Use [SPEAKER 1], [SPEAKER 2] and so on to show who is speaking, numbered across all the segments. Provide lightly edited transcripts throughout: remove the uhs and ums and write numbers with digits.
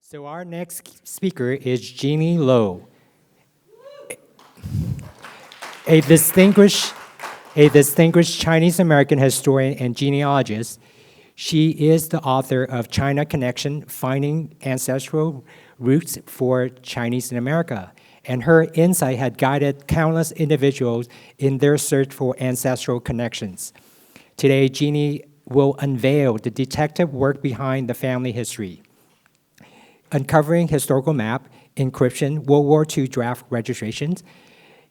[SPEAKER 1] So our next speaker is Jeanie Lo, a distinguished, a distinguished Chinese American historian and genealogist. She is the author of China Connection: Finding Ancestral Roots for Chinese in America, and her insight had guided countless individuals in their search for ancestral connections. Today, Jeanie will unveil the detective work behind the family history, uncovering historical map, encryption, World War II draft registrations,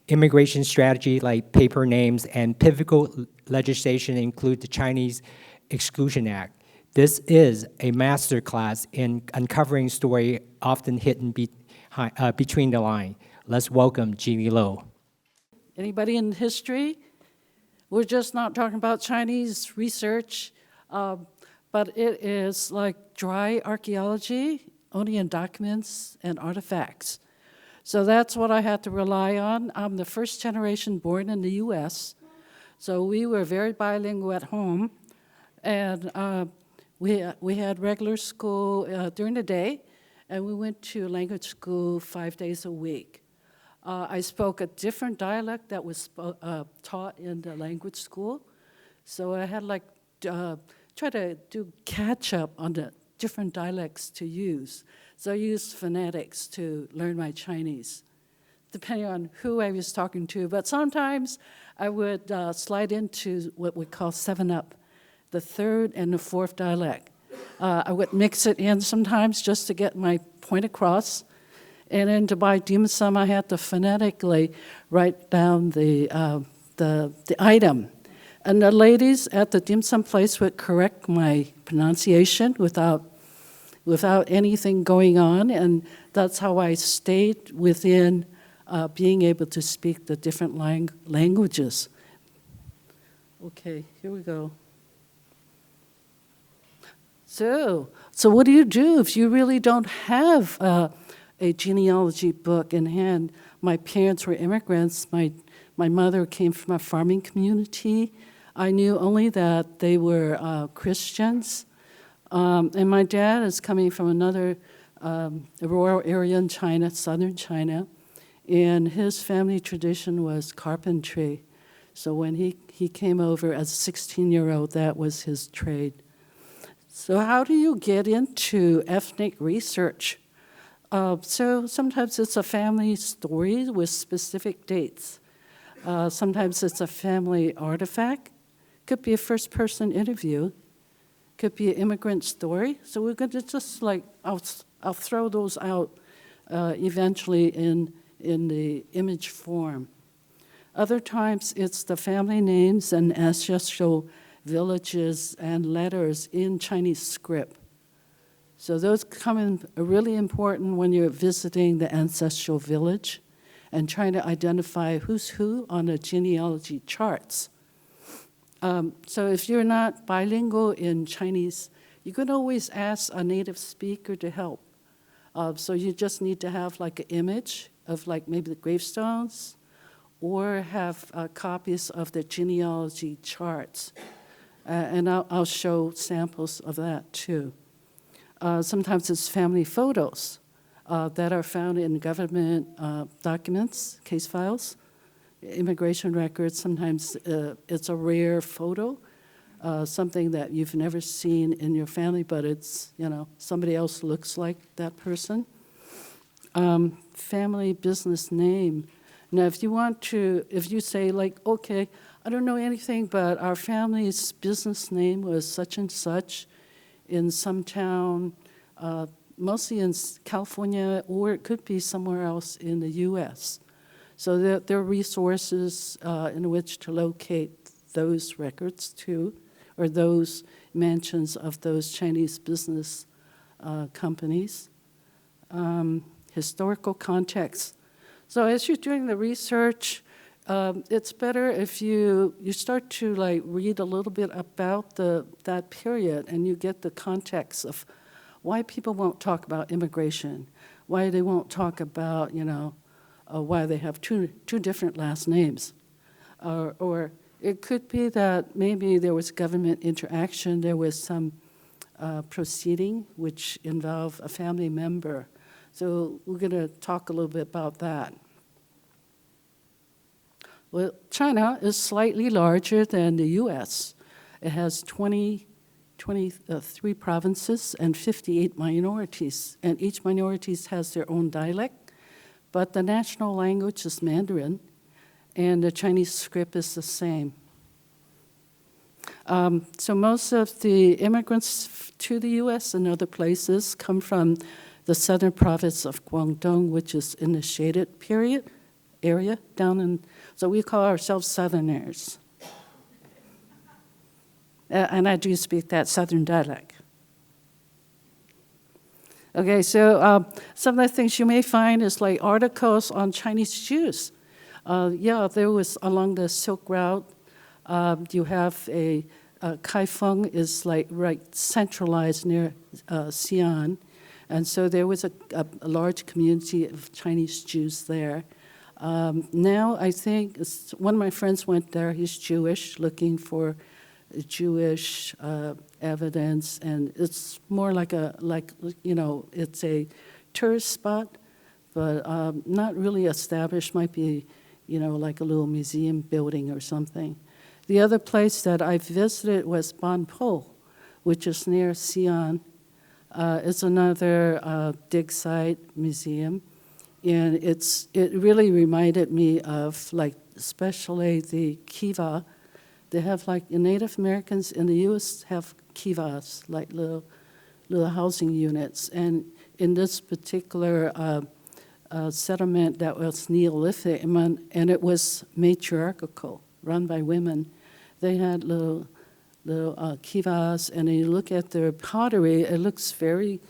[SPEAKER 1] immigration strategy like paper names, and pivotal legislation include the Chinese Exclusion Act. This is a masterclass in uncovering story often hidden between the line. Let's welcome Jeanie Lo.
[SPEAKER 2] Anybody in history? We're just not talking about Chinese research, but it is like dry archaeology, only in documents and artifacts. So that's what I had to rely on. I'm the first generation born in the US, so we were very bilingual at home, and we had regular school during the day, and we went to language school 5 days a week. I spoke a different dialect that was taught in the language school, so I had try to do catch up on the different dialects to use. So I used phonetics to learn my Chinese, depending on who I was talking to. But sometimes I would slide into what we call 7-up, the third and the fourth dialect. I would mix it in sometimes just to get my point across. And then to buy dim sum, I had to phonetically write down the item. And the ladies at the dim sum place would correct my pronunciation without anything going on, and that's how I stayed within being able to speak the different languages. Okay, here we go. So what do you do if you really don't have a genealogy book in hand? My parents were immigrants. My mother came from a farming community. I knew only that they were Christians. And my dad is coming from another rural area in China, southern China, and his family tradition was carpentry. So when he came over as a 16-year-old, that was his trade. So how do you get into ethnic research? So sometimes it's a family story with specific dates. Sometimes it's a family artifact. Could be a first-person interview. Could be an immigrant story. So we're going to just I'll throw those out eventually in the image form. Other times it's the family names and ancestral villages and letters in Chinese script. So those come in really important when you're visiting the ancestral village and trying to identify who's who on the genealogy charts. So if you're not bilingual in Chinese, you can always ask a native speaker to help. So you just need to have like an image of like maybe the gravestones, or have copies of the genealogy charts. And I'll show samples of that too. Sometimes it's family photos that are found in government documents, case files, immigration records. Sometimes it's a rare photo, something that you've never seen in your family, but it's, somebody else looks like that person. Family business name. Now, if you say like, okay, I don't know anything, but our family's business name was such and such in some town, mostly in California, or it could be somewhere else in the U.S. So there are resources in which to locate those records too, or those mentions of those Chinese business companies. Historical context. So as you're doing the research, it's better if you start to read a little bit about that period, and you get the context of why people won't talk about immigration, why they won't talk about why they have two different last names, or it could be that maybe there was government interaction, there was some proceeding, which involve a family member. So we're going to talk a little bit about that. Well, China is slightly larger than the U.S. It has 23 provinces and 58 minorities, and each minority has their own dialect, but the national language is Mandarin, and the Chinese script is the same. So most of the immigrants to the U.S. and other places come from the southern province of Guangdong, which is in the shaded area down in, so we call ourselves Southerners. And I do speak that Southern dialect. Okay, so some of the things you may find is like articles on Chinese Jews. There was along the Silk Route, you have Kaifeng is like right centralized near Xi'an. And so there was a large community of Chinese Jews there. Now I think one of my friends went there, he's Jewish, looking for Jewish evidence, and it's more like it's a tourist spot, but not really established, might be, like a little museum building or something. The other place that I visited was Banpo, which is near Xi'an. It's another dig site museum, and it really reminded me of, like, especially the kiva. They have, like, Native Americans in the U.S. have kivas, like little housing units, and in this particular settlement that was Neolithic, and it was matriarchal, run by women. They had little kivas, and you look at their pottery, it looks very,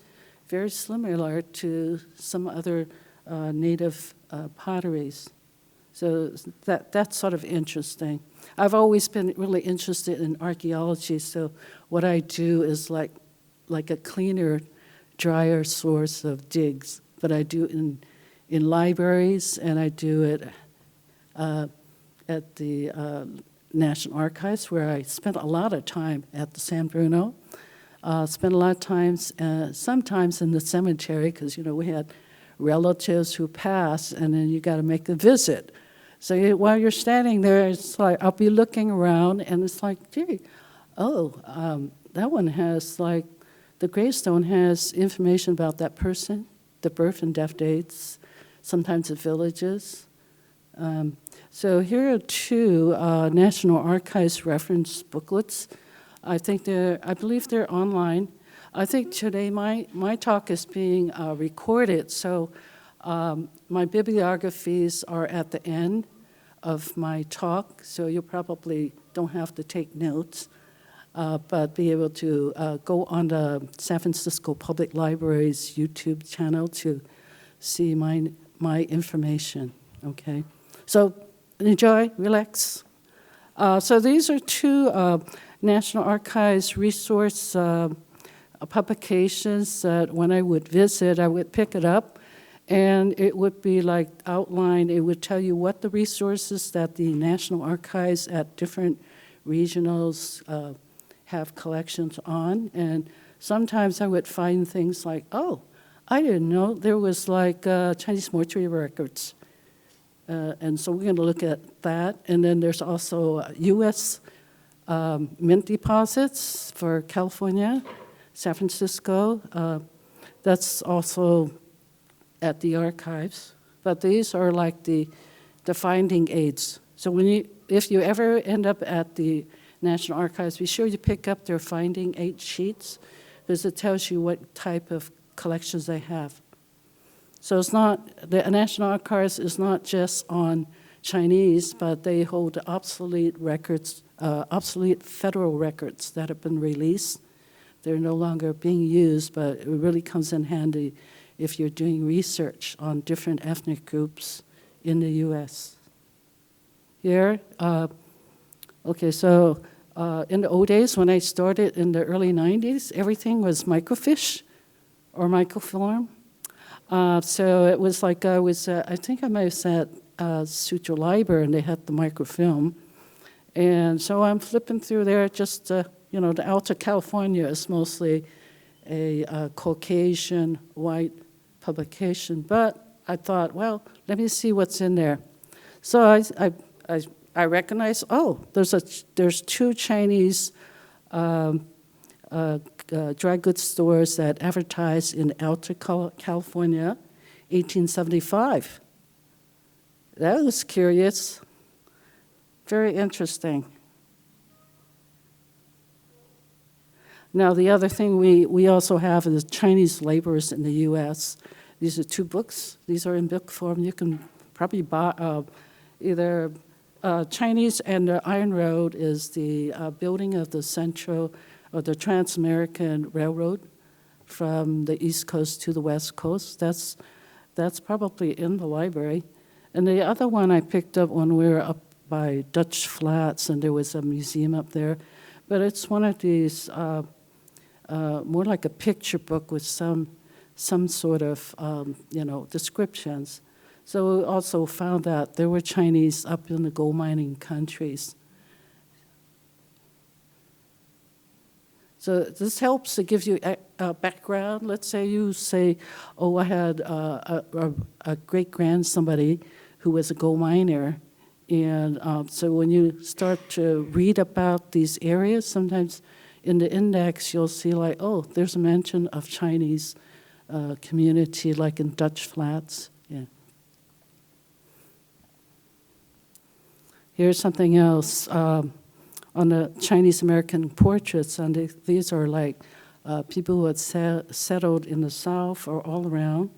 [SPEAKER 2] very similar to some other native potteries. So that's sort of interesting. I've always been really interested in archaeology, so what I do is like a cleaner, drier source of digs, but I do in libraries, and I do it at the National Archives, where I spent a lot of time at the San Bruno. Spent a lot of times, sometimes in the cemetery, because we had relatives who passed, and then you got to make a visit. So while you're standing there, it's like I'll be looking around, and it's like, gee, that one has, like, the gravestone has information about that person, the birth and death dates, sometimes the villages. So here are two National Archives reference booklets. I believe they're online. I think today my talk is being recorded, so my bibliographies are at the end of my talk, so you probably don't have to take notes, but be able to go on the San Francisco Public Library's YouTube channel to see my information, okay? So enjoy, relax. So these are two National Archives resource publications that when I would visit, I would pick it up, and it would be like outlined. It would tell you what the resources that the National Archives at different regionals have collections on. And sometimes I would find things like, I didn't know there was like Chinese mortuary records. And so we're going to look at that. And then there's also U.S. mint deposits for California, San Francisco. That's also at the archives. But these are like the finding aids. So if you ever end up at the National Archives, be sure you pick up their finding aid sheets, because it tells you what type of collections they have. So it's not, the National Archives is not just on Chinese, but they hold obsolete records, obsolete federal records that have been released. They're no longer being used, but it really comes in handy if you're doing research on different ethnic groups in the U.S. Here, so in the old days when I started in the early 90s, everything was microfiche or microfilm. So it was like I think I might have sat Sutro Library, and they had the microfilm. And so I'm flipping through there just to the Alta California is mostly a Caucasian white publication, but I thought, well, let me see what's in there. So I recognize, there's two Chinese dry goods stores that advertise in Alta California, 1875. That was curious, very interesting. Now, the other thing we also have is Chinese laborers in the U.S. These are two books. These are in book form. You can probably buy either Chinese and the Iron Road is the building of the Central or the Trans-American Railroad from the East Coast to the West Coast. That's probably in the library. And the other one I picked up when we were up by Dutch Flats, and there was a museum up there. But it's one of these, more like a picture book with some sort of, descriptions. So we also found that there were Chinese up in the gold mining countries. So this helps to give you a background. Let's say you say, I had a great-grand somebody who was a gold miner. And so when you start to read about these areas, sometimes in the index you'll see like, there's a mention of Chinese community like in Dutch Flats. Yeah. Here's something else. On the Chinese American portraits, and these are like people who had settled in the South or all around.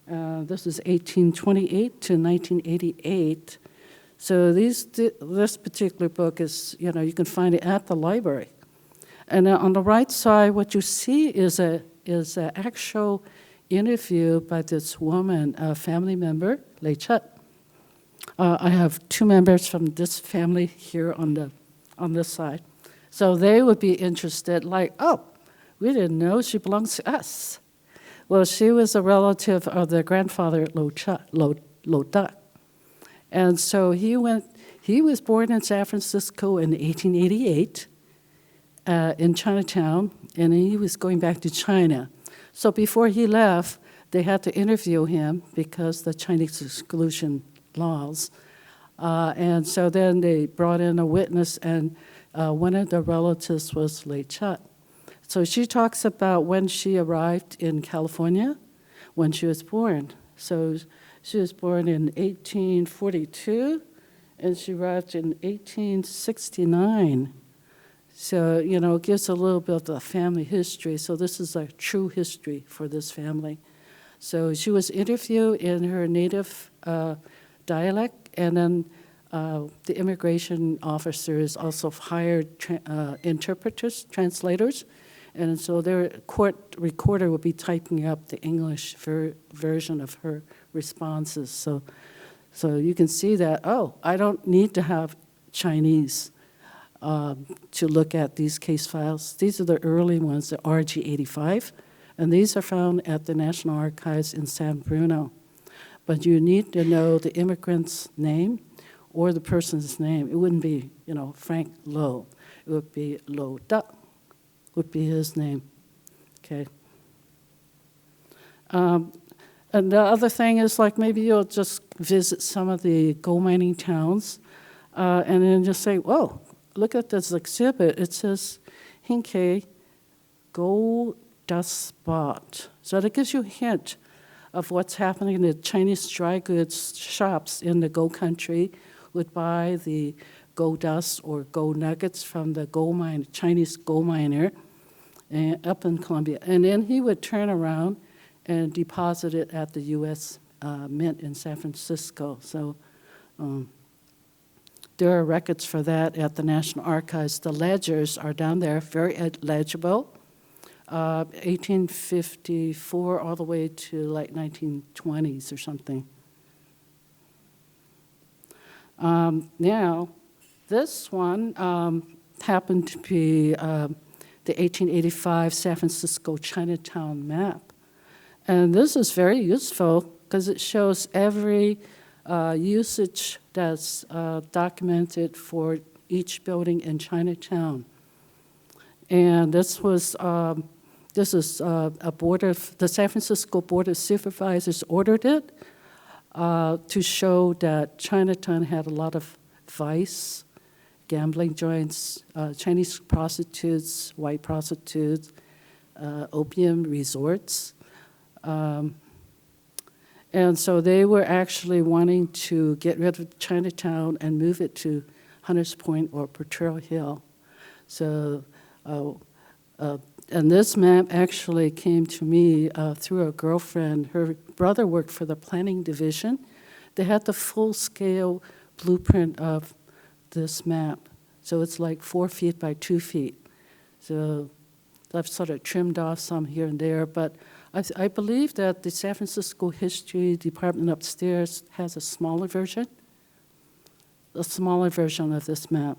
[SPEAKER 2] This is 1828 to 1988. So this particular book is, you can find it at the library. And on the right side, what you see is an actual interview by this woman, a family member, Lei Chut. I have two members from this family here on this side. So they would be interested, like, we didn't know she belongs to us. Well, she was a relative of their grandfather, Lo Duc. And so he was born in San Francisco in 1888 in Chinatown, and he was going back to China. So before he left, they had to interview him because the Chinese exclusion laws. And so then they brought in a witness, and one of the relatives was Lei Chut. So she talks about when she arrived in California, when she was born. So she was born in 1842, and she arrived in 1869. So, it gives a little bit of the family history. So this is a true history for this family. So she was interviewed in her native dialect, and then the immigration officers also hired interpreters, translators, and so their court recorder would be typing up the English version of her responses. So you can see that, I don't need to have Chinese to look at these case files. These are the early ones, the RG85, and these are found at the National Archives in San Bruno. But you need to know the immigrant's name or the person's name. It wouldn't be, Frank Lo. It would be Lo Duc, would be his name. Okay. And the other thing is, like, maybe you'll just visit some of the gold mining towns and then just say, whoa, look at this exhibit. It says Hinkei Gold Dust Spot. So that gives you a hint of what's happening in the Chinese dry goods shops in the gold country would buy the gold dust or gold nuggets from the Chinese gold miner up in Colombia. And then he would turn around and deposit it at the U.S. Mint in San Francisco. So there are records for that at the National Archives. The ledgers are down there, very legible. 1854 all the way to like 1920s or something. Now, this one happened to be the 1885 San Francisco Chinatown map. And this is very useful because it shows every usage that's documented for each building in Chinatown. And this is a board of, the San Francisco Board of Supervisors ordered it to show that Chinatown had a lot of vice, gambling joints, Chinese prostitutes, white prostitutes, opium resorts. And so they were actually wanting to get rid of Chinatown and move it to Hunters Point or Potrero Hill. So, and this map actually came to me through a girlfriend. Her brother worked for the planning division. They had the full-scale blueprint of this map. So it's like 4 feet by 2 feet. So I've sort of trimmed off some here and there, but I believe that the San Francisco History Department upstairs has a smaller version of this map.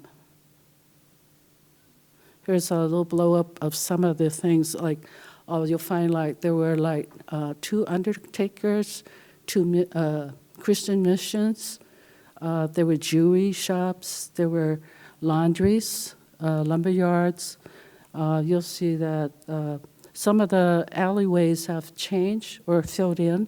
[SPEAKER 2] Here's a little blow-up of some of the things, like you'll find like there were like 2 undertakers, 2 Christian missions, there were jewelry shops, there were laundries, lumber yards. You'll see that some of the alleyways have changed or filled in.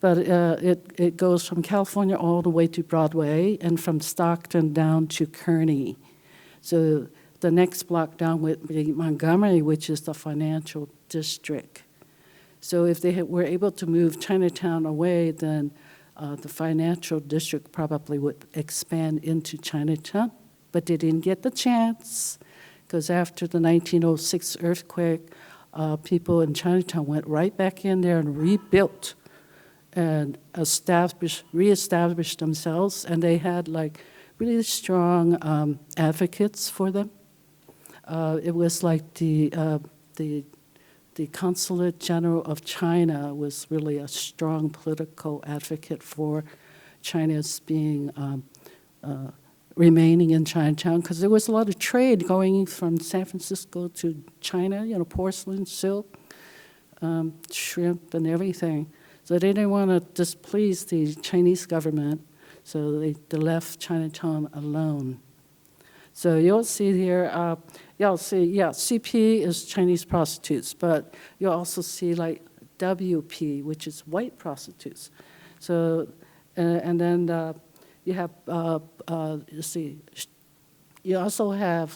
[SPEAKER 2] But it goes from California all the way to Broadway and from Stockton down to Kearny. So the next block down would be Montgomery, which is the financial district. So if they were able to move Chinatown away, then the financial district probably would expand into Chinatown. But they didn't get the chance, because after the 1906 earthquake, people in Chinatown went right back in there and rebuilt and reestablished themselves, and they had like really strong advocates for them. It was like the Consulate General of China was really a strong political advocate for China's being remaining in Chinatown, because there was a lot of trade going from San Francisco to China, porcelain, silk, shrimp, and everything. So they didn't want to displease the Chinese government, so they left Chinatown alone. So you'll see here, CP is Chinese prostitutes, but you'll also see like WP, which is white prostitutes. So, and then you have, you also have,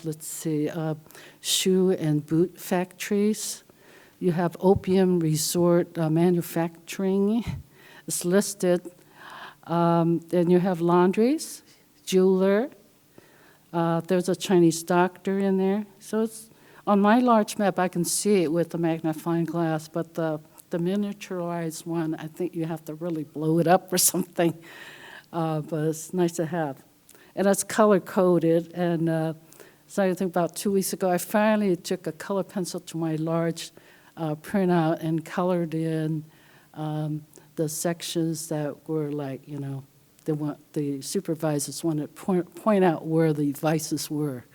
[SPEAKER 2] shoe and boot factories. You have opium resort manufacturing. It's listed. Then you have laundries, jeweler. There's a Chinese doctor in there. So it's, on my large map, I can see it with the magnifying glass, but the miniaturized one, I think you have to really blow it up or something. But it's nice to have. And it's color-coded. And so I think about 2 weeks ago, I finally took a color pencil to my large printout and colored in the sections that were like, the supervisors wanted to point out where the vices were.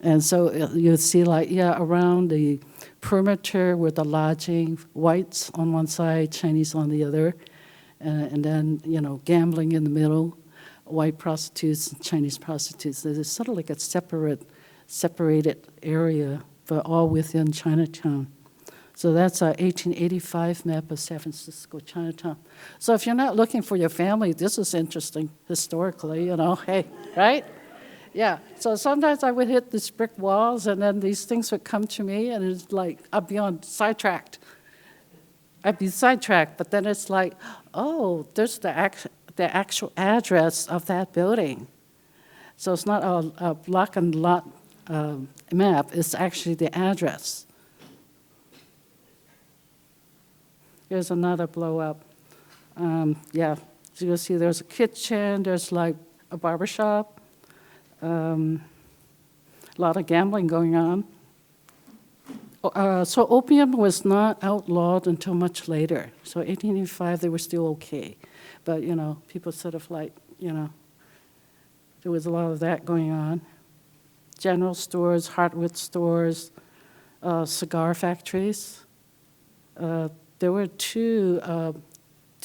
[SPEAKER 2] And so you see around the perimeter with the lodging, whites on one side, Chinese on the other, and then, gambling in the middle, white prostitutes and Chinese prostitutes. There's sort of like a separated area, but all within Chinatown. So that's a 1885 map of San Francisco Chinatown. So if you're not looking for your family, this is interesting historically, hey, right? Yeah, so sometimes I would hit these brick walls and then these things would come to me and it's like, I'd be sidetracked. I'd be sidetracked, but then it's like, oh, there's the actual address of that building. So it's not a block and lot map, it's actually the address. Here's another blow up. So you'll see there's a kitchen, there's like a barber shop, a lot of gambling going on. So opium was not outlawed until much later. So 1885, they were still okay. But, people sort of there was a lot of that going on. General stores, hardware stores, cigar factories. There were two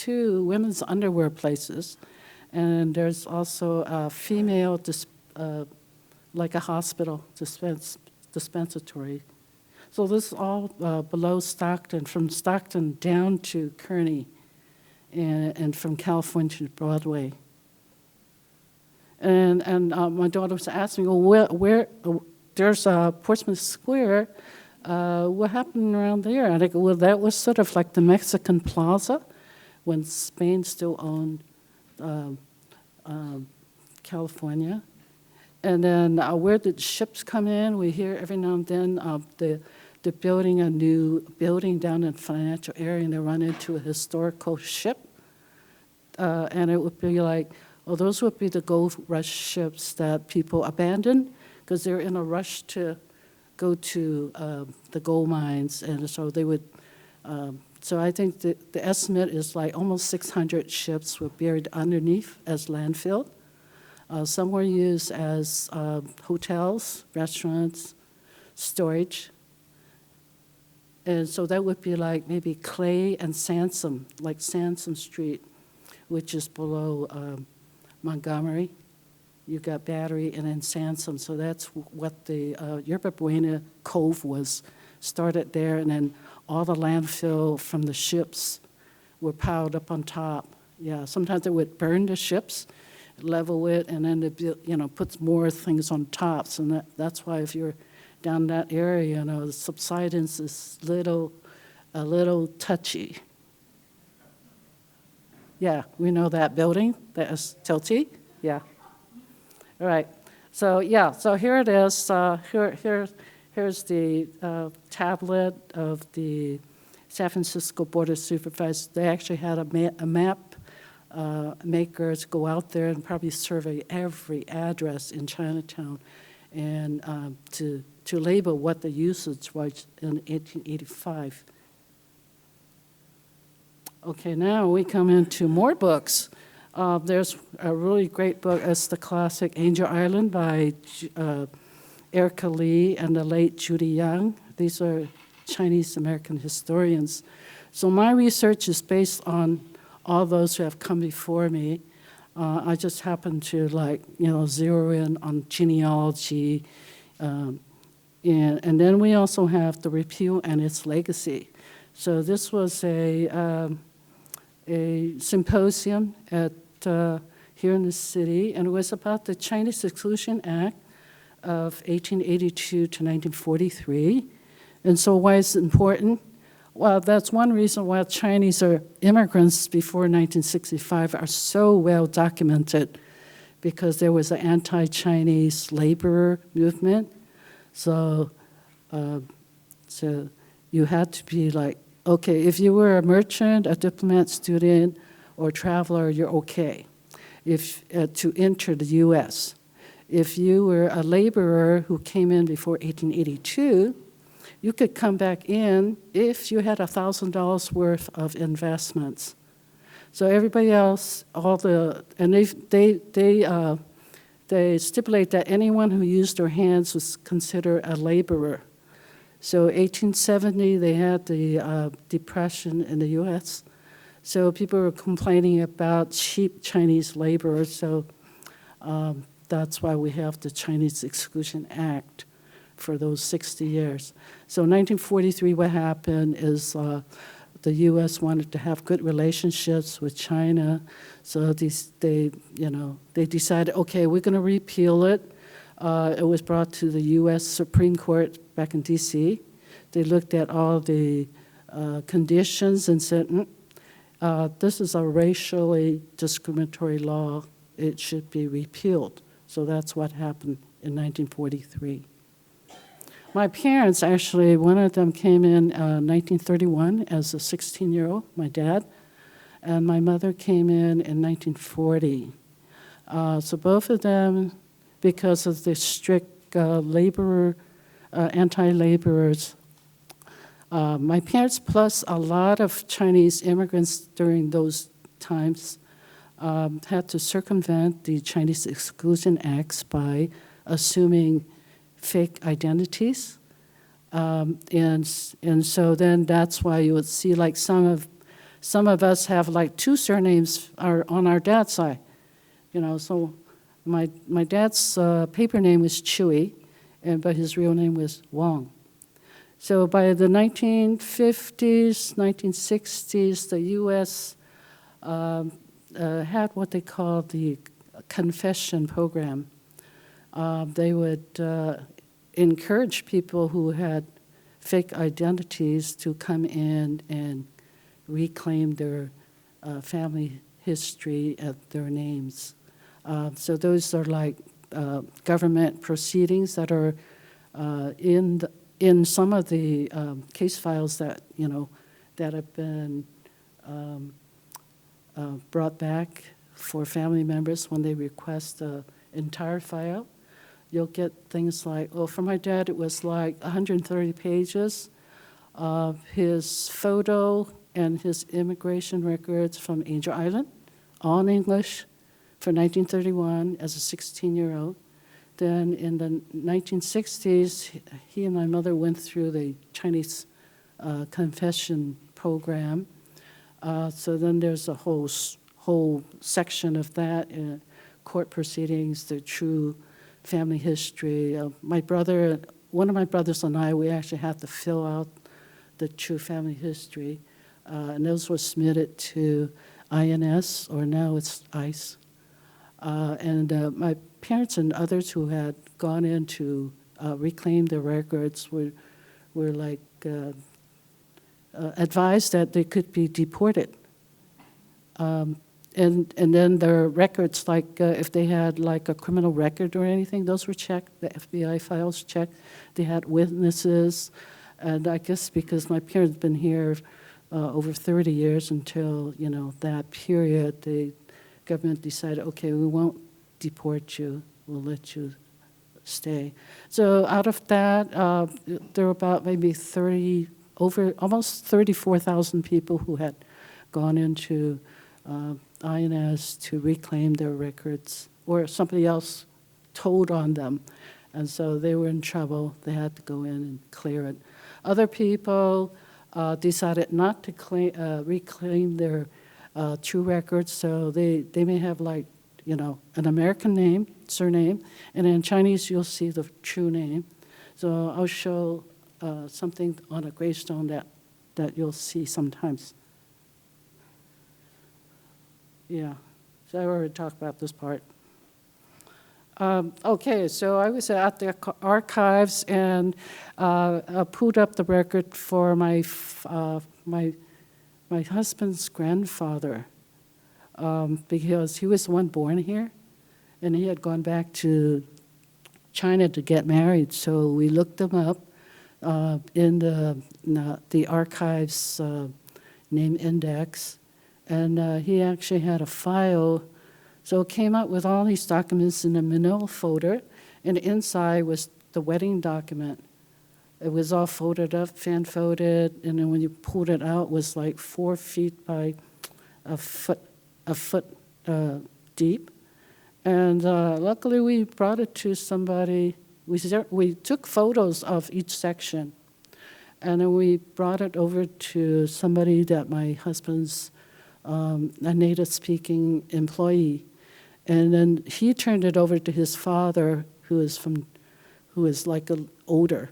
[SPEAKER 2] women's underwear places, and there's also a female like a hospital dispensatory. So this is all below Stockton, from Stockton down to Kearney, and from California to Broadway. And my daughter was asking, well, where there's Portsmouth Square, what happened around there? And I go, well, that was sort of like the Mexican Plaza when Spain still owned California. And then where did ships come in? We hear every now and then they're building a new building down in the financial area, and they run into a historical ship. And it would be like, well, those would be the gold rush ships that people abandoned because they're in a rush to go to the gold mines. And so they would, so I think the estimate is like almost 600 ships were buried underneath as landfill. Some were used as hotels, restaurants, storage. And so that would be like maybe Clay and Sansom, like Sansom Street, which is below Montgomery. You got Battery and then Sansom. So that's what the Yerba Buena Cove was, started there, and then all the landfill from the ships were piled up on top. Yeah, sometimes they would burn the ships, level it, and then they puts more things on top. So that's why if you're down that area, the subsidence is a little touchy. Yeah, we know that building, that is tilty. Yeah. All right. So yeah, so here it is. Here's the tablet of the San Francisco Board of Supervisors. They actually had a map makers go out there and probably survey every address in Chinatown and to label what the usage was in 1885. Okay, now we come into more books. There's a really great book. It's the classic Angel Island by Erica Lee and the late Judy Young. These are Chinese-American historians. So my research is based on all those who have come before me. I just happen to zero in on genealogy. And then we also have the repeal and its legacy. So this was a symposium at here in the city, and it was about the Chinese Exclusion Act of 1882 to 1943. And so why is it important? Well, that's one reason why Chinese immigrants before 1965 are so well documented, because there was an anti-Chinese labor movement. So you had to be like, okay, if you were a merchant, a diplomat, student, or traveler, you're okay if to enter the U.S. If you were a laborer who came in before 1882, you could come back in if you had $1,000 worth of investments. So everybody else, they stipulate that anyone who used their hands was considered a laborer. So 1870, they had the Depression in the U.S. So people were complaining about cheap Chinese labor. So that's why we have the Chinese Exclusion Act for those 60 years. So 1943, what happened is the U.S. wanted to have good relationships with China. So they decided, okay, we're going to repeal it. It was brought to the U.S. Supreme Court back in D.C. They looked at all the conditions and said, this is a racially discriminatory law. It should be repealed. So that's what happened in 1943. My parents, actually, one of them came in 1931 as a 16-year-old, my dad, and my mother came in 1940. So both of them, because of the strict anti-laborers, my parents plus a lot of Chinese immigrants during those times had to circumvent the Chinese Exclusion Acts by assuming fake identities. And so then that's why you would see like some of us have like two surnames are on our dad's side. So My dad's paper name was Chewy, but his real name was Wong. So by the 1950s, 1960s, the U.S. Had what they called the confession program. They would encourage people who had fake identities to come in and reclaim their family history of their names. So those are like government proceedings that are in some of the case files that that have been brought back for family members when they request the entire file. You'll get things like, for my dad, it was like 130 pages of his photo and his immigration records from Angel Island, all in English, for 1931 as a 16-year-old. Then in the 1960s, he and my mother went through the Chinese confession program. So then there's a whole section of that, court proceedings, the true family history. One of my brothers and I, we actually had to fill out the true family history. And those were submitted to INS, or now it's ICE. And my parents and others who had gone in to reclaim their records were like advised that they could be deported. And then their records, like if they had like a criminal record or anything, those were checked. The FBI files checked. They had witnesses, and I guess because my parents been here over 30 years until that period, the government decided, okay, we won't deport you. We'll let you stay. So out of that, there were about maybe almost 34,000 people who had gone into INS to reclaim their records, or somebody else told on them. And so they were in trouble. They had to go in and clear it. Other people decided not to reclaim their true records, so they may have like, an American name, surname, and in Chinese you'll see the true name. So I'll show something on a gravestone that you'll see sometimes. Yeah, so I already talked about this part. Okay, so I was at the archives and pulled up the record for my husband's grandfather, because he was the one born here, and he had gone back to China to get married. So we looked him up in the archives name index, and he actually had a file. So it came out with all these documents in a manila folder, and inside was the wedding document. It was all folded up, fan folded, and then when you pulled it out, it was like 4 feet by a foot deep. And luckily, we brought it to somebody. We took photos of each section, and then we brought it over to somebody that my husband's a native-speaking employee. And then he turned it over to his father, who is like older.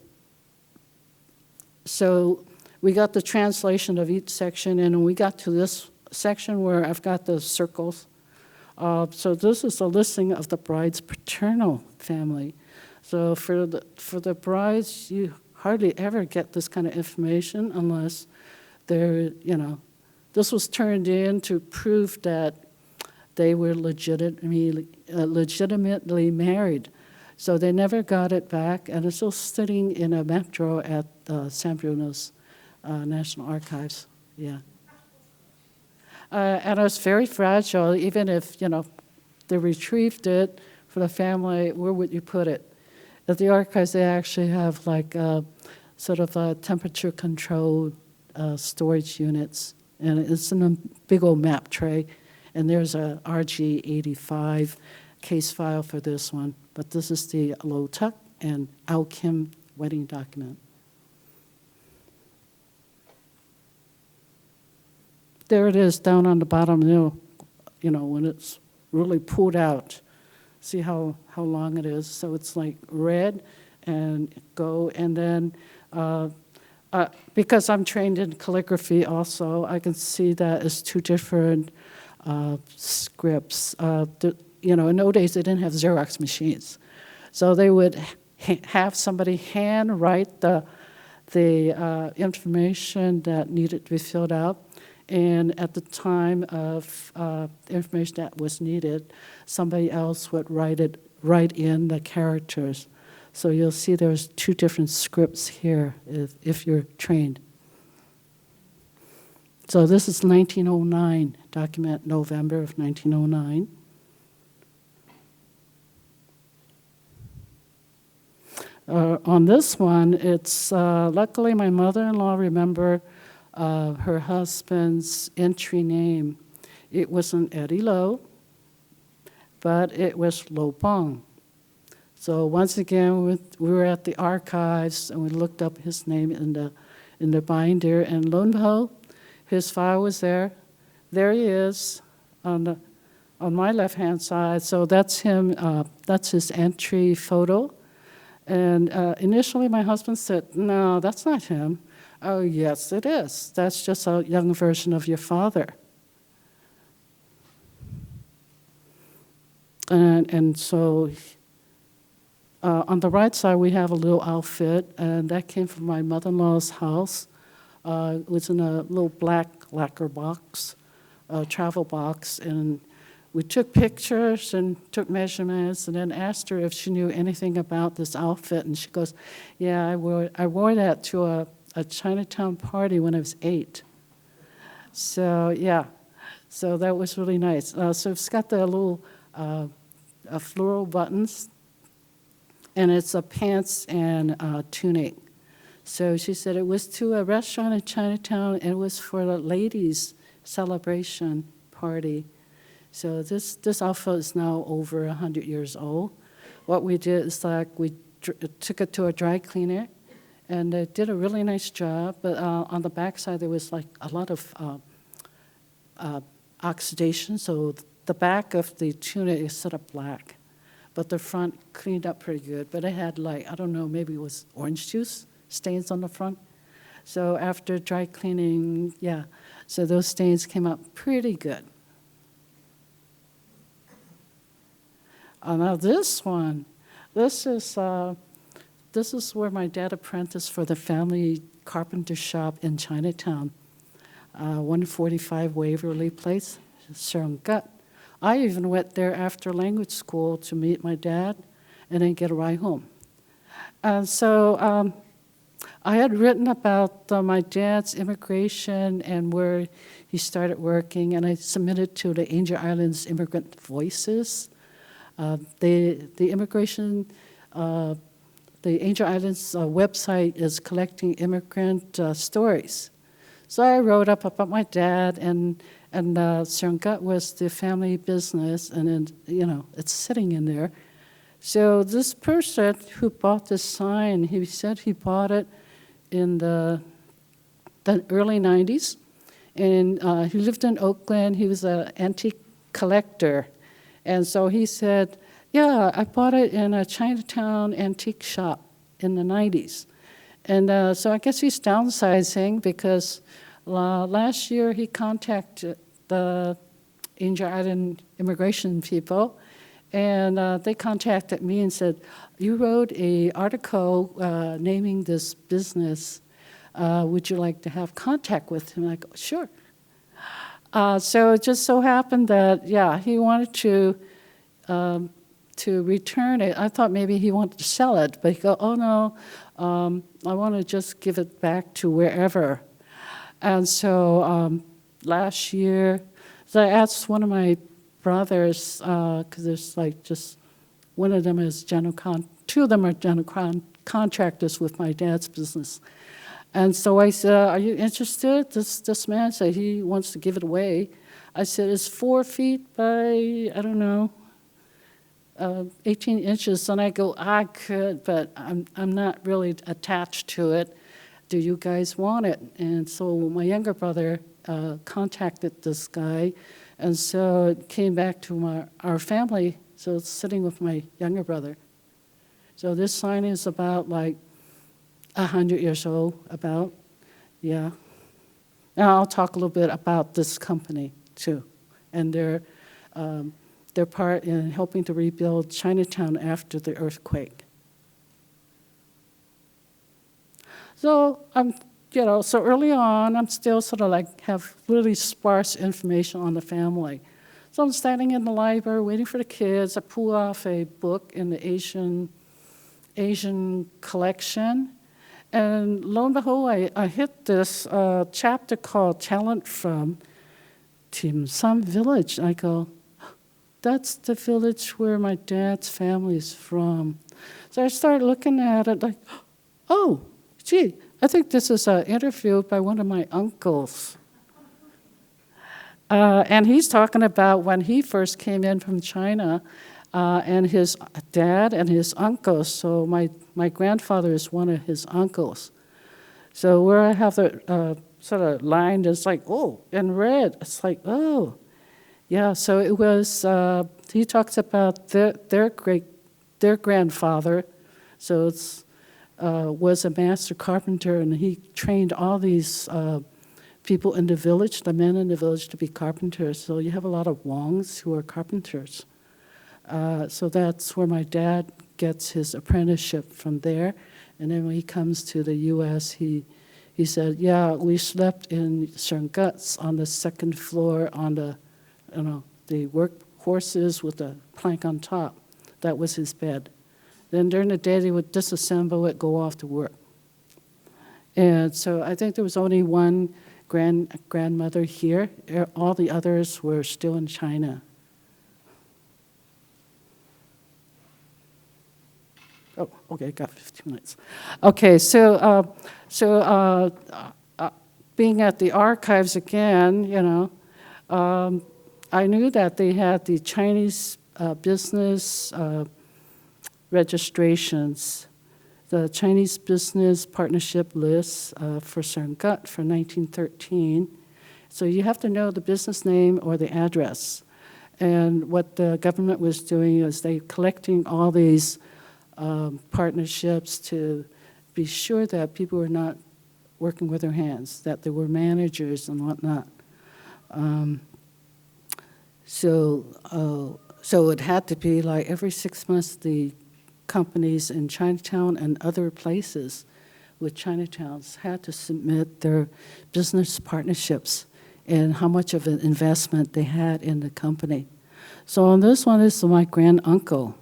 [SPEAKER 2] So we got the translation of each section, and we got to this section where I've got the circles. So this is a listing of the bride's paternal family. So for the brides, you hardly ever get this kind of information unless they're, this was turned in to prove that they were legitimately married. So they never got it back, and it's still sitting in a map drawer at San Bruno's National Archives. Yeah. And it was very fragile. Even if, they retrieved it for the family, where would you put it? At the archives, they actually have like sort of a temperature-controlled storage units, and it's in a big old map tray. And there's a RG85 case file for this one, but this is the Lo Tuk and Ao Kim wedding document. There it is down on the bottom, when it's really pulled out. See how long it is. So it's like red and go, and then because I'm trained in calligraphy also, I can see that as two different scripts. In those days they didn't have Xerox machines, so they would have somebody hand write the information that needed to be filled out. And at the time of the information that was needed, somebody else would write in the characters. So you'll see there's two different scripts here if you're trained. So this is 1909, document November of 1909. On this one, it's luckily my mother-in-law remembered her husband's entry name. It wasn't Eddie Lo, but it was Lo Bong. So once again, we were at the archives and we looked up his name in the binder, and lo and behold, his file was there. There he is on my left-hand side. So that's him. That's his entry photo. And initially, my husband said, "No, that's not him." "Oh, yes, it is. That's just a young version of your father." And so on the right side, we have a little outfit, and that came from my mother-in-law's house. It was in a little black lacquer box, travel box, and we took pictures and took measurements, and then asked her if she knew anything about this outfit, and she goes, "Yeah, I wore that to a Chinatown party when I was 8. So yeah, so that was really nice. So it's got the little floral buttons, and it's a pants and tunic. So she said it was to a restaurant in Chinatown, and it was for the ladies' celebration party. So this outfit is now over 100 years old. What we did is we took it to a dry cleaner, and they did a really nice job. But on the back side, there was like a lot of oxidation. So the back of the tunic is sort of black, but the front cleaned up pretty good. But it had I don't know, maybe it was orange juice stains on the front. So after dry cleaning, yeah, so those stains came out pretty good. Now this one, this is where my dad apprenticed for the family carpenter shop in Chinatown, 145 Waverly Place, Seonggut. I even went there after language school to meet my dad and then get a ride home. And so I had written about my dad's immigration and where he started working, and I submitted to the Angel Islands Immigrant Voices. The Angel Islands website is collecting immigrant stories. So I wrote up about my dad, and Seonggut was the family business, and then, it's sitting in there. So this person who bought this sign, he said he bought it in the early 90s, and he lived in Oakland. He was an antique collector. And so he said, "Yeah, I bought it in a Chinatown antique shop in the 90s. And so I guess he's downsizing because last year he contacted the Angel Island immigration people, and they contacted me and said, "You wrote an article naming this business. Would you like to have contact with him?" I go, "Sure." So it just so happened that, he wanted to return it. I thought maybe he wanted to sell it, but he go, "Oh no, I want to just give it back to wherever." And so last year, so I asked one of my brothers, because there's just one of them is two of them are general contractors with my dad's business. And so I said, "Are you interested?" This man said he wants to give it away. I said, "It's 4 feet by, I don't know, 18 inches." And I go, "I could, but I'm not really attached to it. Do you guys want it?" And so my younger brother contacted this guy, and so it came back to our family So it's sitting with my younger brother. So this sign is about like 100 years old, about, yeah. Now I'll talk a little bit about this company too, and their part in helping to rebuild Chinatown after the earthquake. So so early on, I'm still sort of like have really sparse information on the family. So I'm standing in the library waiting for the kids. I pull off a book in the Asian collection. And lo and behold, I hit this chapter called Talent from Tim Sam Village. I go, that's the village where my dad's family is from. So I started looking at it like, oh, gee, I think this is an interview by one of my uncles. And he's talking about when he first came in from China, and his dad and his uncles. So my grandfather is one of his uncles. So where I have the sort of line is like, oh, in red. It's like, oh. Yeah, so it was, he talks about their grandfather. So it's was a master carpenter, and he trained all these people in the village, the men in the village, to be carpenters. So you have a lot of Wongs who are carpenters. So that's where my dad gets his apprenticeship from there. And then when he comes to the U.S., he said, yeah, we slept in Sherguts on the second floor on the work horses with a plank on top. That was his bed. Then during the day, they would disassemble it, go off to work. And so I think there was only one grandmother here. All the others were still in China. Oh, okay, got 15 minutes. Okay, so being at the archives again, I knew that they had the Chinese business registrations, the Chinese Business Partnership List for Shergut for 1913. So you have to know the business name or the address. And what the government was doing is they collecting all these partnerships to be sure that people were not working with their hands, that there were managers and whatnot. So it had to be like every 6 months the companies in Chinatown and other places with Chinatowns had to submit their business partnerships and how much of an investment they had in the company. So on this one is my granduncle.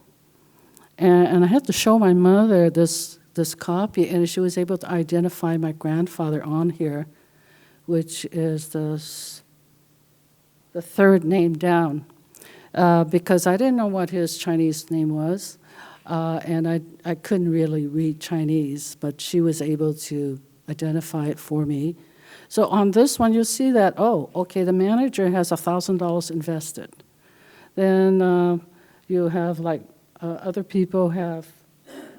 [SPEAKER 2] And I had to show my mother this copy, and she was able to identify my grandfather on here, which is the third name down, because I didn't know what his Chinese name was. And I couldn't really read Chinese, but she was able to identify it for me. So on this one, you'll see that, oh, okay, the manager has $1,000 invested. Then you have like other people have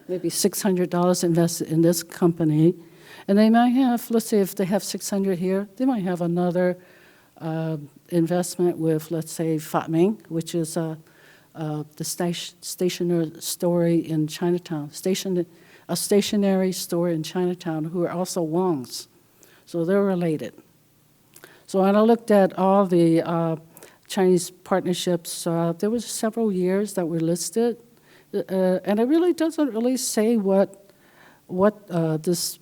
[SPEAKER 2] maybe $600 invested in this company. And they might have, let's say if they have 600 here, they might have another investment with, let's say, Fatming, which is the stationery store in Chinatown, a stationery store in Chinatown, who are also Wongs. So they're related. So when I looked at all the Chinese partnerships, there was several years that were listed, and it really doesn't really say what this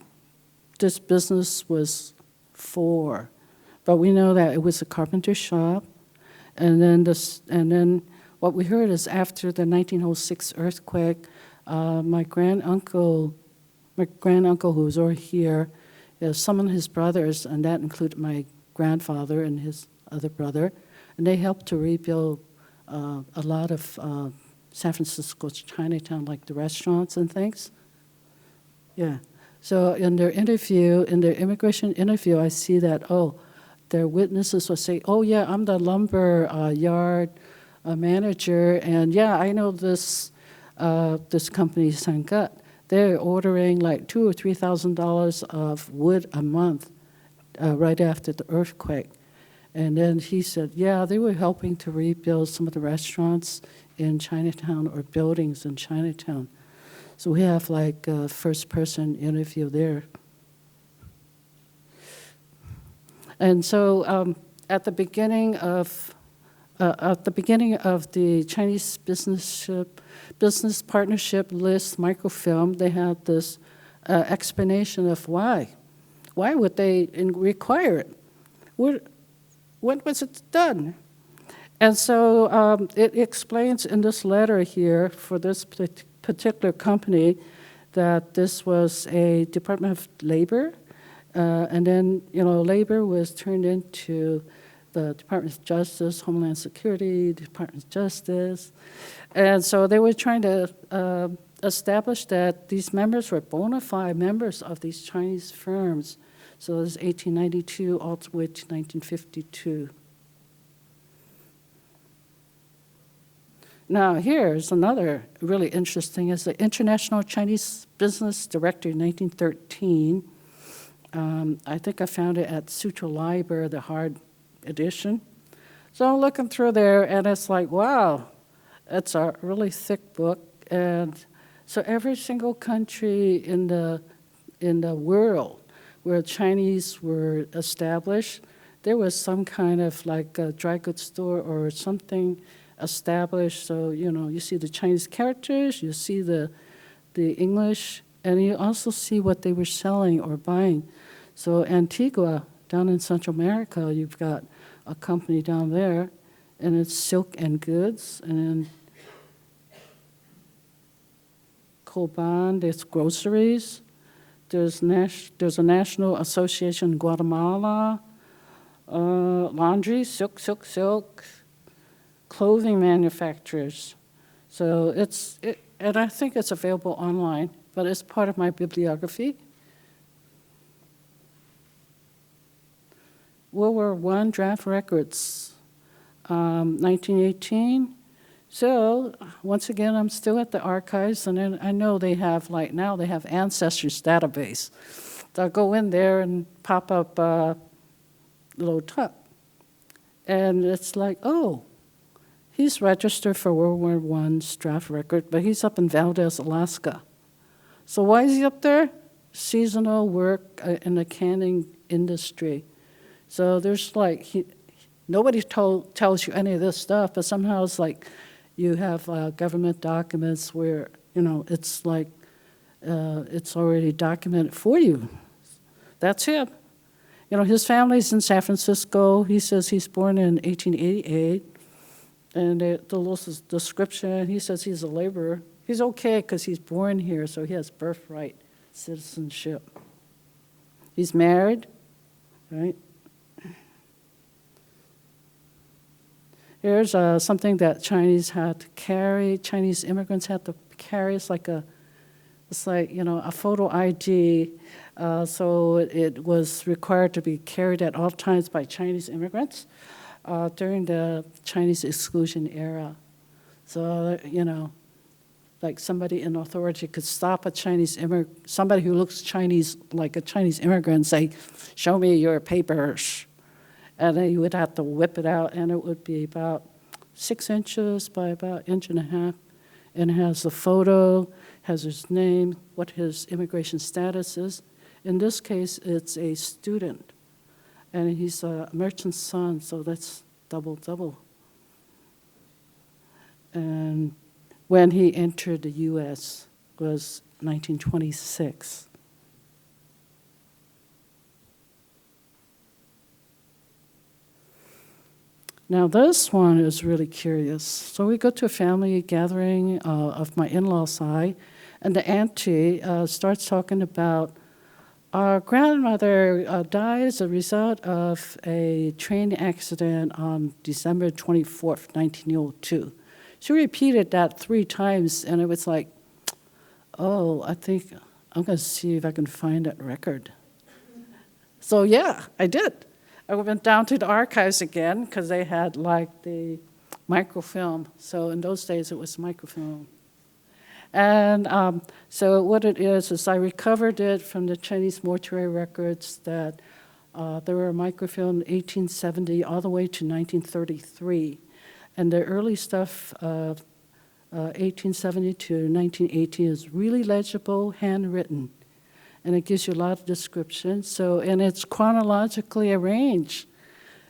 [SPEAKER 2] business was for. But we know that it was a carpenter shop, and then what we heard is after the 1906 earthquake, my granduncle who was over here, summoned his brothers, and that included my grandfather and his other brother, and they helped to rebuild a lot of San Francisco's Chinatown, like the restaurants and things. Yeah. So in their immigration interview, I see that, their witnesses will say, oh yeah, I'm the lumber yard manager, and yeah, I know this company, Sangat. They're ordering like $2,000 or $3,000 of wood a month right after the earthquake. And then he said, yeah, they were helping to rebuild some of the restaurants in Chinatown or buildings in Chinatown. So we have like a first-person interview there. And so at the beginning of the Chinese business partnership list microfilm, they had this explanation of why. Why would they require it? When was it done? And so it explains in this letter here for this particular company that this was a Department of Labor, and then labor was turned into the Department of Justice, Homeland Security, Department of Justice. And so they were trying to establish that these members were bona fide members of these Chinese firms. So this is 1892 all the way to 1952. Now here's another really interesting, is the International Chinese Business Directory, 1913. I think I found it at Sutro Library, the hard edition. So I'm looking through there, and it's like, wow, it's a really thick book. And so every single country in the world where Chinese were established, there was some kind of like a dry goods store or something established. So, you see the Chinese characters, you see the English, and you also see what they were selling or buying. So Antigua, down in Central America, you've got a company down there, and it's silk and goods. And then Coban, it's groceries. There's a National Association in Guatemala, laundry, silk, clothing manufacturers. So and I think it's available online, but it's part of my bibliography. World War I draft records, 1918. So once again, I'm still at the archives, and then I know they have, like now they have Ancestors database. So I'll go in there and pop up a little tab. And it's like, oh, he's registered for World War I's draft record, but he's up in Valdez, Alaska. So why is he up there? Seasonal work in the canning industry. So there's like, nobody tells you any of this stuff, but somehow it's like you have government documents where, it's like it's already documented for you. That's him. His family's in San Francisco. He says he's born in 1888. And the little description, he says he's a laborer. He's okay because he's born here, so he has birthright citizenship. He's married, right? Here's something that Chinese immigrants had to carry. It's like a photo ID. So it was required to be carried at all times by Chinese immigrants during the Chinese Exclusion era. So, like somebody in authority could stop somebody who looks Chinese, like a Chinese immigrant, and say, "Show me your papers." And then you would have to whip it out, and it would be about 6 inches by about 1.5 inches. And it has the photo, has his name, what his immigration status is. In this case, it's a student, and he's a merchant's son, so that's double. And when he entered the U.S. was 1926. Now this one is really curious. So we go to a family gathering of my in-law side, and the auntie starts talking about our grandmother died as a result of a train accident on December 24th, 1902. She repeated that 3 times, and it was like, oh, I think I'm going to see if I can find that record. So yeah, I did. I went down to the archives again because they had like the microfilm. So in those days it was microfilm. And so what it is I recovered it from the Chinese mortuary records that There were microfilmed 1870 all the way to 1933. And the early stuff, 1870 to 1918, is really legible, handwritten. And it gives you a lot of description. So, and it's chronologically arranged.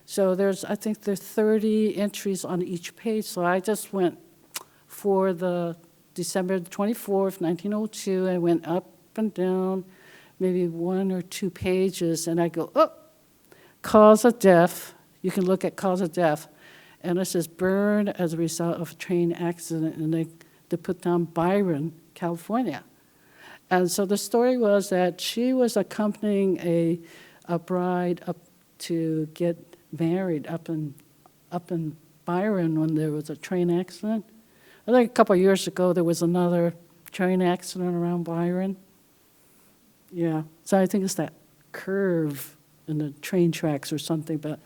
[SPEAKER 2] So I think there's 30 entries on each page. So I just went for the December 24th, 1902. I went up and down, maybe 1 or 2 pages, and I go, oh, cause of death. You can look at cause of death. And it says burned as a result of a train accident, and they put down Byron, California. And so the story was that she was accompanying a bride up to get married up in Byron when there was a train accident. I think a couple of years ago there was another train accident around Byron. Yeah, so I think it's that curve in the train tracks or something, but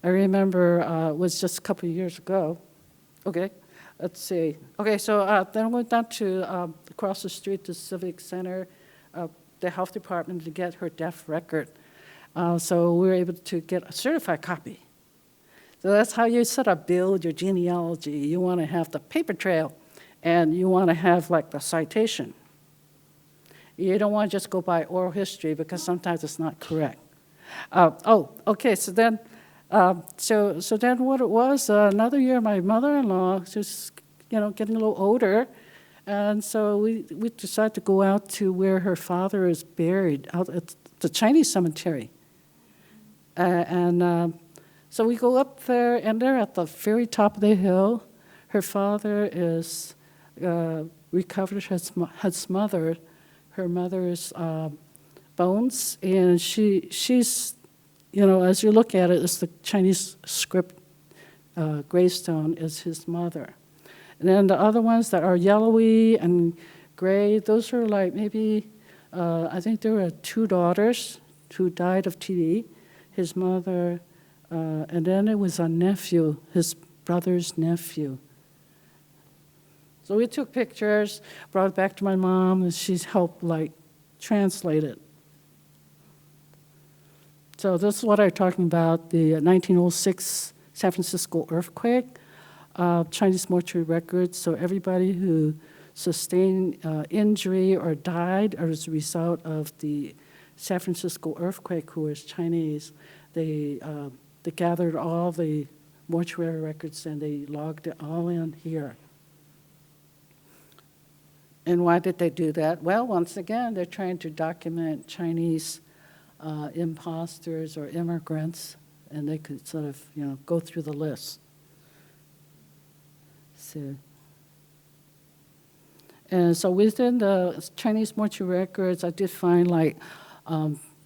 [SPEAKER 2] I remember it was just a couple of years ago. Okay, let's see. Okay, so then I went down to across the street to Civic Center, the health department, to get her death record. So we were able to get a certified copy. So that's how you sort of build your genealogy. You want to have the paper trail, and you want to have like the citation. You don't want to just go by oral history because sometimes it's not correct. Okay. So then, so then what it was? Another year, my mother-in-law, she was, getting a little older, and so we decided to go out to where her father is buried, out at the Chinese cemetery, So we go up there, and they're at the very top of the hill. Her father is recovered his mother. Her mother's bones, and she's, as you look at it, it's the Chinese script gravestone is his mother. And then the other ones that are yellowy and gray, those are like maybe, I think there were 2 daughters who died of TB, his mother, and then it was a nephew, his brother's nephew. So we took pictures, brought it back to my mom, and she's helped translate it. So this is what I'm talking about, the 1906 San Francisco earthquake, Chinese mortuary records. So everybody who sustained injury or died as a result of the San Francisco earthquake who was Chinese, they gathered all the mortuary records and they logged it all in here. And why did they do that? Well, once again, they're trying to document Chinese imposters or immigrants, and they could sort of, go through the list. So within the Chinese mortuary records, I did find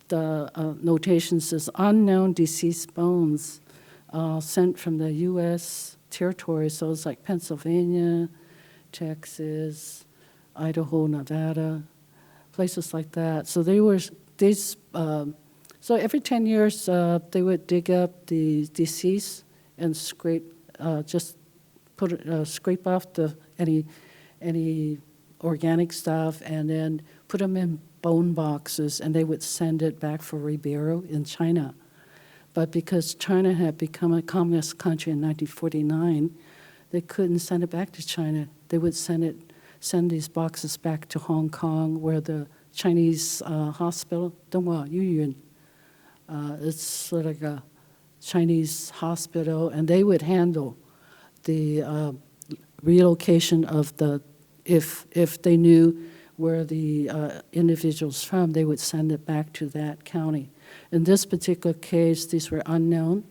[SPEAKER 2] the notations as unknown deceased bones sent from the U.S. territory. So it's like Pennsylvania, Texas, Idaho, Nevada, places like that. So so every 10 years they would dig up the deceased and scrape off any organic stuff and then put them in bone boxes, and they would send it back for reburial in China. But because China had become a communist country in 1949, they couldn't send it back to China. They would send these boxes back to Hong Kong, where the Chinese hospital, Donghua Yuyun, it's sort of like a Chinese hospital, and they would handle the relocation of if they knew where the individual's from, they would send it back to that county. In this particular case, these were unknown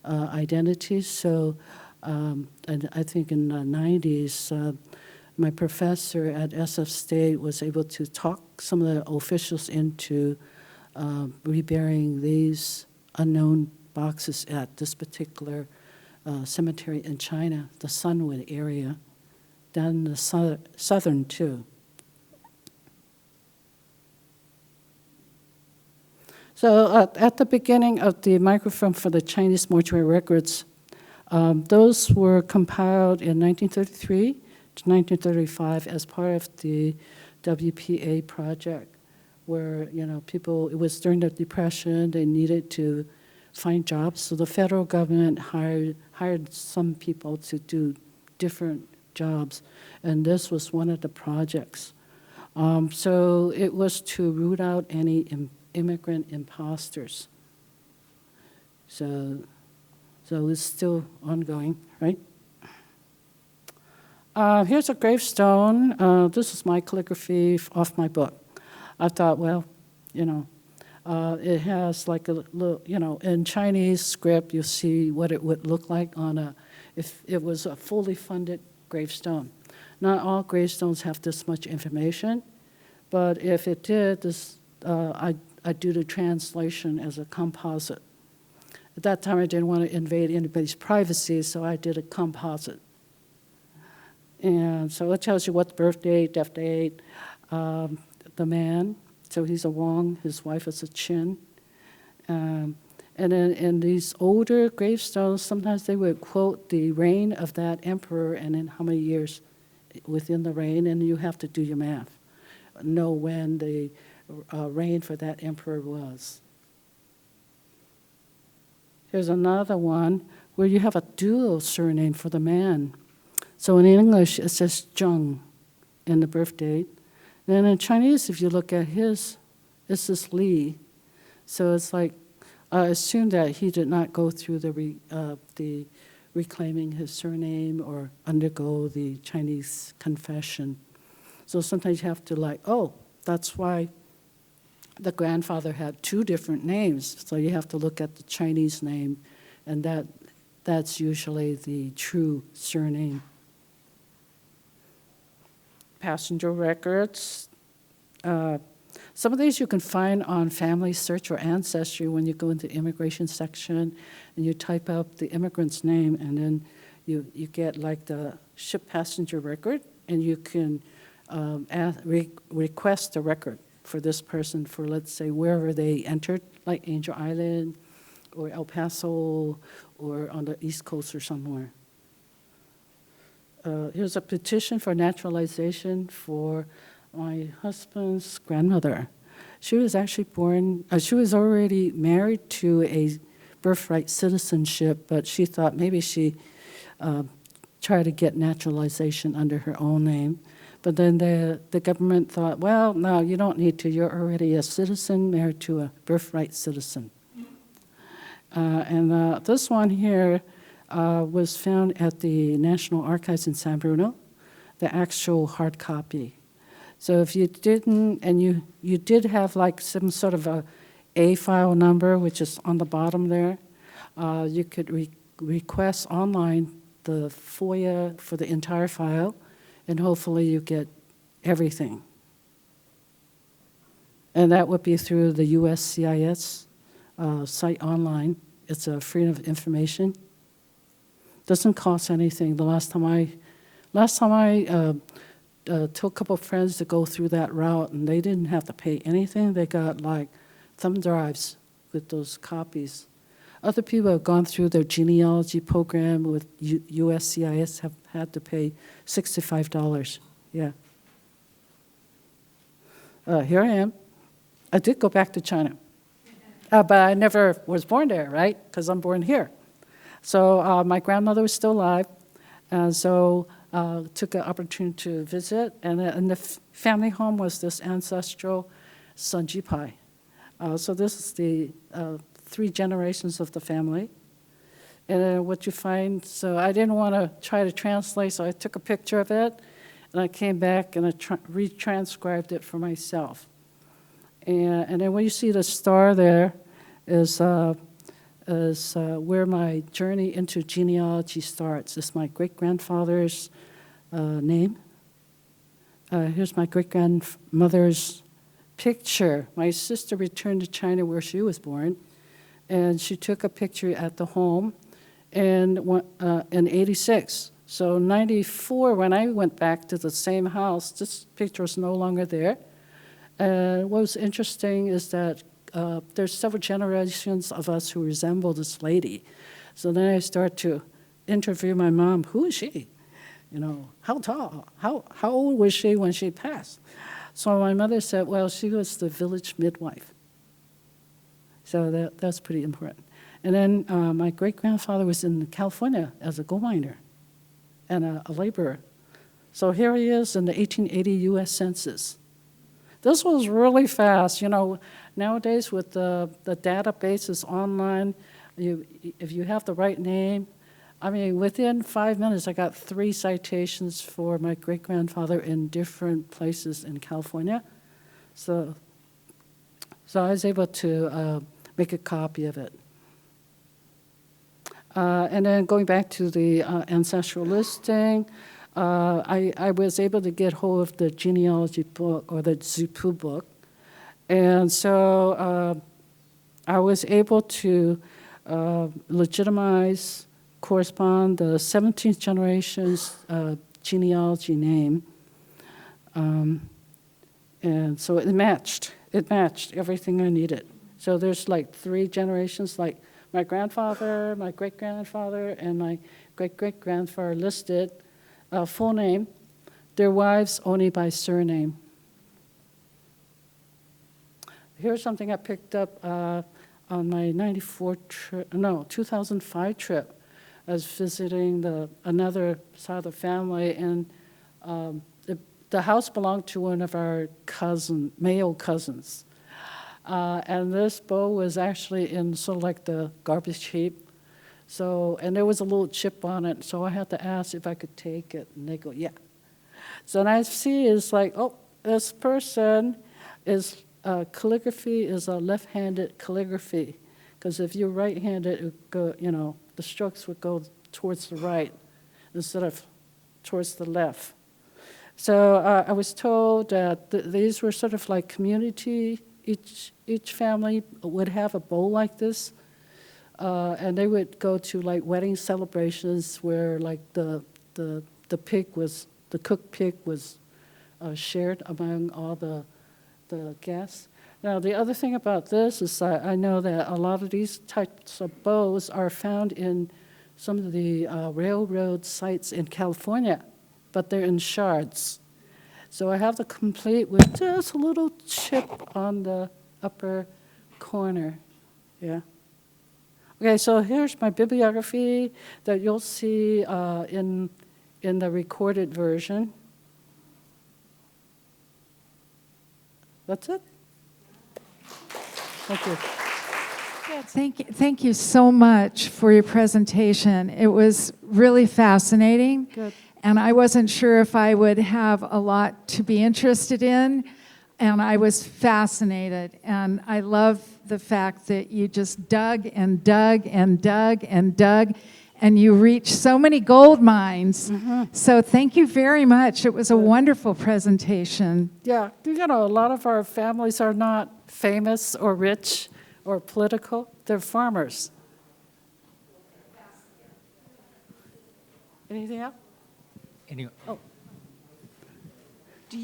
[SPEAKER 2] identities. So, and I think in the 90s, my professor at SF State was able to talk some of the officials into reburying these unknown boxes at this particular cemetery in China, the Sunwood area, down in the southern too. So at the beginning of the microfilm for the Chinese mortuary records, those were compiled in 1933 to 1935 as part of the WPA project. where, people, it was during the Depression, they needed to find jobs. So the federal government hired some people to do different jobs. And this was one of the projects. So it was to root out any immigrant imposters. So it's still ongoing, right? Here's a gravestone. This is my calligraphy off my book. I thought, well, it has like a little, in Chinese script, you see what it would look like if it was a fully funded gravestone. Not all gravestones have this much information, but if it did, I do the translation as a composite. At that time, I didn't want to invade anybody's privacy, so I did a composite. And so it tells you what birth date, death date, the man, so he's a Wong, his wife is a Chin. And then in these older gravestones, sometimes they would quote the reign of that emperor and then how many years within the reign, and you have to do your math, know when the reign for that emperor was. Here's another one where you have a dual surname for the man. So in English, it says Zheng in the birth date. Then in Chinese, if you look at his, it says Li. So it's like, I assume that he did not go through the reclaiming his surname or undergo the Chinese confession. So sometimes you have to that's why the grandfather had two different names. So you have to look at the Chinese name, and that's usually the true surname. Passenger records. Some of these you can find on Family Search or Ancestry when you go into the immigration section and you type out the immigrant's name, and then you get like the ship passenger record, and you can request a record for this person for, let's say, wherever they entered, like Angel Island or El Paso or on the East Coast or somewhere. Here's a petition for naturalization for my husband's grandmother. She was actually born, she was already married to a birthright citizenship, but she thought maybe she try to get naturalization under her own name. But then the government thought, well, no, you don't need to. You're already a citizen married to a birthright citizen. And this one here was found at the National Archives in San Bruno, the actual hard copy. So if you didn't, and you did have like some sort of a file number, which is on the bottom there, you could request online the FOIA for the entire file, and hopefully you get everything. And that would be through the USCIS site online. It's a freedom of information. Doesn't cost anything. The last time I took a couple of friends to go through that route, and they didn't have to pay anything. They got like thumb drives with those copies. Other people have gone through their genealogy program with USCIS have had to pay $65. Yeah. Here I am. I did go back to China, but I never was born there, right? Because I'm born here. So my grandmother was still alive, and so took an opportunity to visit. And the family home was this ancestral Sanjipai. So this is the 3 generations of the family. And what you find, so I didn't want to try to translate, so I took a picture of it, and I came back and I retranscribed it for myself. And then when you see the star there is where my journey into genealogy starts. It's my great-grandfather's name. Here's my great-grandmother's picture. My sister returned to China where she was born, and she took a picture at the home in 86. So 94, when I went back to the same house, this picture is no longer there. What was interesting is that there's several generations of us who resemble this lady. So then I start to interview my mom. Who is she? How tall? How old was she when she passed? So my mother said, well, she was the village midwife. So that's pretty important. And then my great-grandfather was in California as a gold miner and a laborer. So here he is in the 1880 U.S. Census. This was really fast. You know, nowadays with the databases online, if you have the right name, I mean, within 5 minutes, I got 3 citations for my great-grandfather in different places in California. So I was able to make a copy of it. And then going back to the ancestral listing, I was able to get hold of the genealogy book, or the Zupu book. And so I was able to legitimize, correspond the 17th generation's genealogy name. And so it matched everything I needed. So there's like 3 generations, like my grandfather, my great-grandfather, and my great-great-grandfather listed full name, their wives only by surname. Here's something I picked up on my 2005 trip. I was visiting another side of the family, and the house belonged to one of our male cousins. And this bow was actually in sort of like the garbage heap. So, and there was a little chip on it, so I had to ask if I could take it, and they go, yeah. So then I see is like, oh, this person is, calligraphy is a left-handed calligraphy, because if you're right-handed, it would go, you know, the strokes would go towards the right instead of towards the left. So I was told that these were sort of like community. Each family would have a bowl like this, and they would go to like wedding celebrations where like the cooked pig was shared among all the guests. Now the other thing about this is I know that a lot of these types of bows are found in some of the railroad sites in California, but they're in shards. So I have the complete with just a little chip on the upper corner. Yeah. Okay, so here's my bibliography that you'll see in the recorded version. That's it. Thank you.
[SPEAKER 3] Good. Thank you so much for your presentation. It was really fascinating.
[SPEAKER 2] Good.
[SPEAKER 3] And I wasn't sure if I would have a lot to be interested in, and I was fascinated. And I love the fact that you just dug and dug and dug and dug, and you reached so many gold mines. Mm-hmm. So thank you very much. It was a wonderful presentation.
[SPEAKER 2] Yeah, you know, a lot of our families are not famous or rich or political. They're farmers. Anything else?
[SPEAKER 1] Anyway.
[SPEAKER 2] Oh.
[SPEAKER 4] Do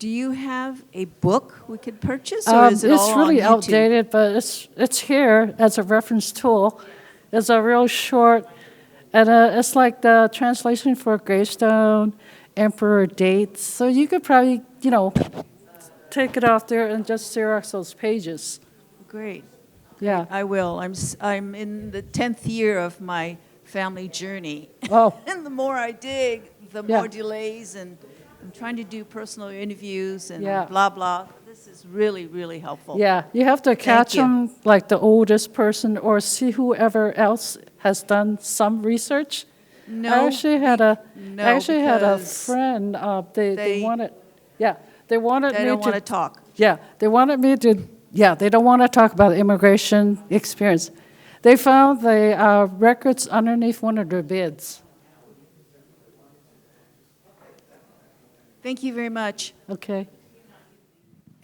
[SPEAKER 4] you have a book we could purchase, or is it all
[SPEAKER 2] It's really
[SPEAKER 4] on YouTube?
[SPEAKER 2] outdated, but it's here as a reference tool. It's a real short, and it's like the translation for gravestone, emperor dates. So you could probably, you know, take it off there and just Xerox those pages.
[SPEAKER 4] Great.
[SPEAKER 2] Yeah.
[SPEAKER 4] I will. I'm in the 10th year of my family journey.
[SPEAKER 2] Oh.
[SPEAKER 4] And the more I dig, the
[SPEAKER 2] Yeah.
[SPEAKER 4] more delays, and I'm trying to do personal interviews and
[SPEAKER 2] Yeah.
[SPEAKER 4] blah, blah. This is really, really helpful.
[SPEAKER 2] Yeah, you have to catch
[SPEAKER 4] you.
[SPEAKER 2] them like the oldest person or see whoever else has done some research.
[SPEAKER 4] No.
[SPEAKER 2] I actually had a
[SPEAKER 4] because
[SPEAKER 2] friend. They
[SPEAKER 4] they
[SPEAKER 2] wanted, yeah, they wanted
[SPEAKER 4] They
[SPEAKER 2] me
[SPEAKER 4] don't
[SPEAKER 2] to.
[SPEAKER 4] want to talk.
[SPEAKER 2] Yeah, they wanted me to. Yeah, they don't want to talk about immigration experience. They found the records underneath one of their beds.
[SPEAKER 4] Thank you very much.
[SPEAKER 2] Okay.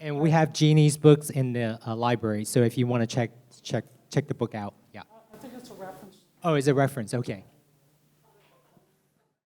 [SPEAKER 1] And we have Jeannie's books in the library, so if you want to check the book out, yeah.
[SPEAKER 2] I think it's a reference.
[SPEAKER 1] Oh, it's a reference, okay.